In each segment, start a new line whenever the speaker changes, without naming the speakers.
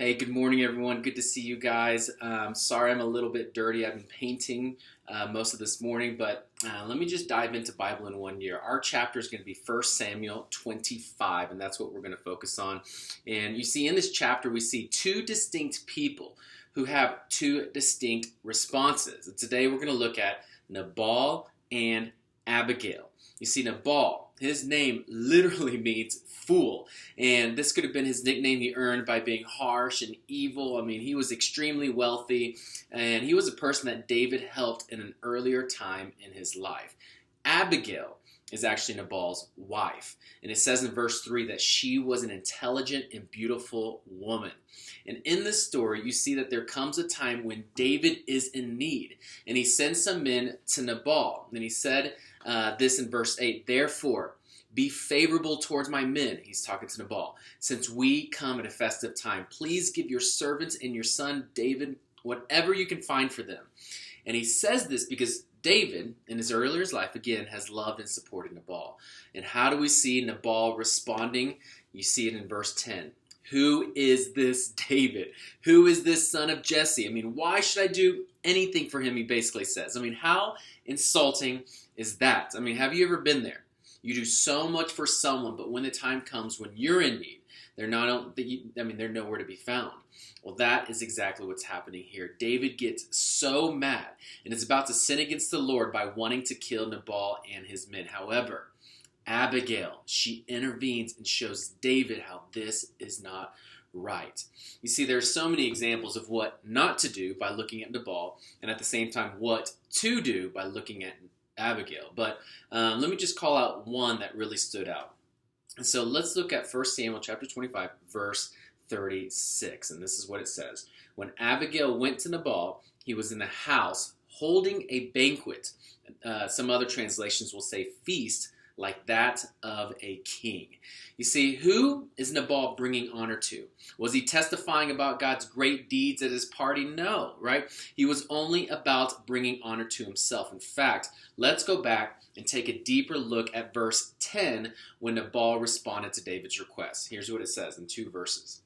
Hey, good morning, everyone. Good to see you guys. Sorry I'm a little bit dirty. I've been painting most of this morning, but let me just dive into Bible in 1 year. Our chapter is going to be 1 Samuel 25, and that's what we're going to focus on. And you see, in this chapter, we see two distinct people who have two distinct responses. And today, we're going to look at Nabal and Abigail. You see, Nabal, his name literally means fool. And this could have been his nickname he earned by being harsh and evil. I mean, he was extremely wealthy, and he was a person that David helped in an earlier time in his life. Abigail is actually Nabal's wife. And it says in verse 3 that she was an intelligent and beautiful woman. And in this story, you see that there comes a time when David is in need. And he sends some men to Nabal. And he said this in verse 8, "Therefore, be favorable towards my men," he's talking to Nabal, "since we come at a festive time. Please give your servants and your son David whatever you can find for them." And he says this because David, in his earlier life, again, has loved and supported Nabal. And how do we see Nabal responding? You see it in verse 10. Who is this David? Who is this son of Jesse? I mean, why should I do anything for him, he basically says. I mean, how insulting is that? I mean, have you ever been there? You do so much for someone, but when the time comes when you're in need, they're nowhere to be found. Well, that is exactly what's happening here. David gets so mad and is about to sin against the Lord by wanting to kill Nabal and his men. However, Abigail, she intervenes and shows David how this is not right. You see, there are so many examples of what not to do by looking at Nabal, and at the same time, what to do by looking at Abigail. But let me just call out one that really stood out. And so let's look at 1 Samuel chapter 25, verse 36. And this is what it says. When Abigail went to Nabal, he was in the house holding a banquet. Some other translations will say feast, like that of a king. You see, who is Nabal bringing honor to? Was he testifying about God's great deeds at his party? No, right? He was only about bringing honor to himself. In fact, let's go back and take a deeper look at verse 10 when Nabal responded to David's request. Here's what it says in two verses.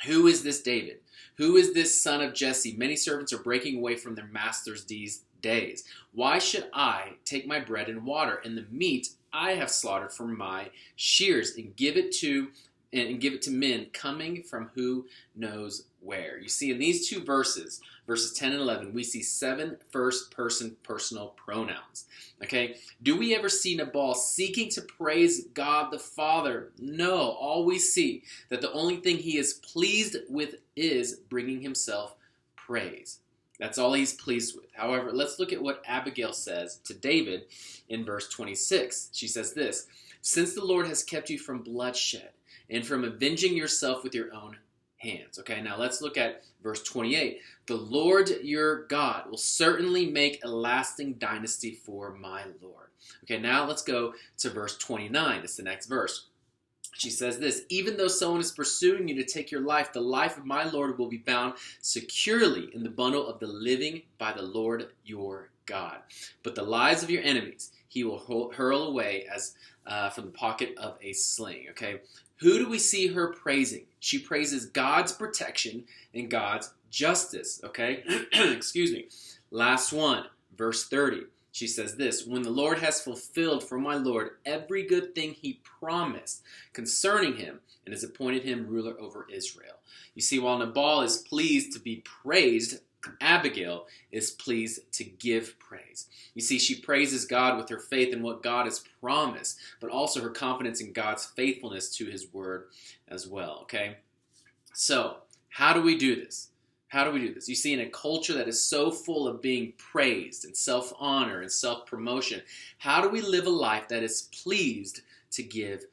Who is this David? Who is this son of Jesse? Many servants are breaking away from their masters these days. Why should I take my bread and water and the meat I have slaughtered for my shears and give it to men coming from who knows where? You see, in these two verses 10 and 11, we see 7 first-person personal pronouns. Okay, do we ever see Nabal seeking to praise God the Father? No, all we see that the only thing he is pleased with is bringing himself praise. That's all he's pleased with. However, let's look at what Abigail says to David in verse 26. She says this, "Since the Lord has kept you from bloodshed and from avenging yourself with your own hands." Okay, now let's look at verse 28. "The Lord your God will certainly make a lasting dynasty for my Lord." Okay, now let's go to verse 29. It's the next verse. She says this, "Even though someone is pursuing you to take your life, the life of my Lord will be bound securely in the bundle of the living by the Lord your God. But the lives of your enemies he will hurl away as from the pocket of a sling." Okay, who do we see her praising? She praises God's protection and God's justice. Okay, excuse me. Last one, verse 30. She says this, "When the Lord has fulfilled for my Lord every good thing he promised concerning him and has appointed him ruler over Israel." You see, while Nabal is pleased to be praised, Abigail is pleased to give praise. You see, she praises God with her faith in what God has promised, but also her confidence in God's faithfulness to his word as well. Okay? So, how do we do this? How do we do this? You see, in a culture that is so full of being praised and self-honor and self-promotion, how do we live a life that is pleased to give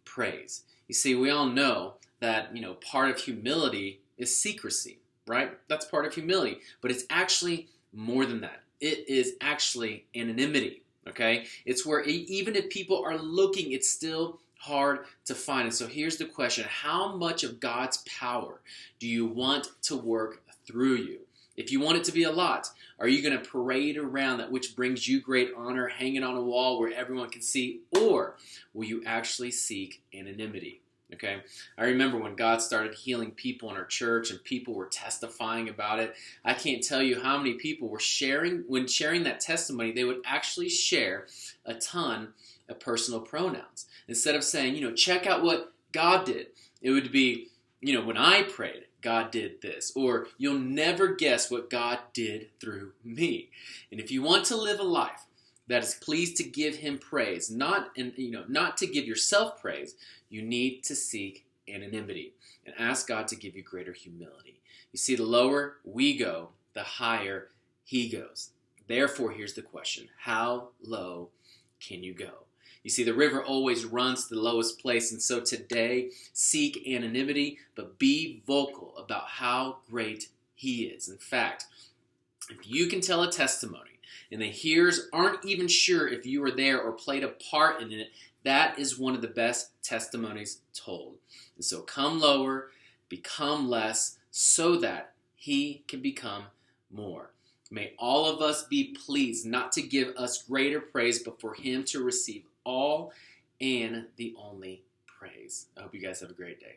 praise? You see, we all know that, part of humility is secrecy, right? That's part of humility. But it's actually more than that. It is actually anonymity, okay? It's where even if people are looking, it's still hard to find. And so here's the question. How much of God's power do you want to work through you? If you want it to be a lot, are you going to parade around that which brings you great honor, hanging on a wall where everyone can see? Or will you actually seek anonymity? Okay, I remember when God started healing people in our church and people were testifying about it. I can't tell you how many people were sharing, when sharing that testimony, they would actually share a ton of personal pronouns. Instead of saying, check out what God did, it would be, when I prayed, God did this. Or you'll never guess what God did through me. And if you want to live a life that is pleased to give him praise, not to give yourself praise, you need to seek anonymity and ask God to give you greater humility. You see, the lower we go, the higher he goes. Therefore, here's the question: how low can you go? You see, the river always runs to the lowest place, and so today, seek anonymity, but be vocal about how great he is. In fact, if you can tell a testimony and the hearers aren't even sure if you were there or played a part in it, that is one of the best testimonies told. And so come lower, become less, so that he can become more. May all of us be pleased not to give us greater praise, but for him to receive all and the only praise. I hope you guys have a great day.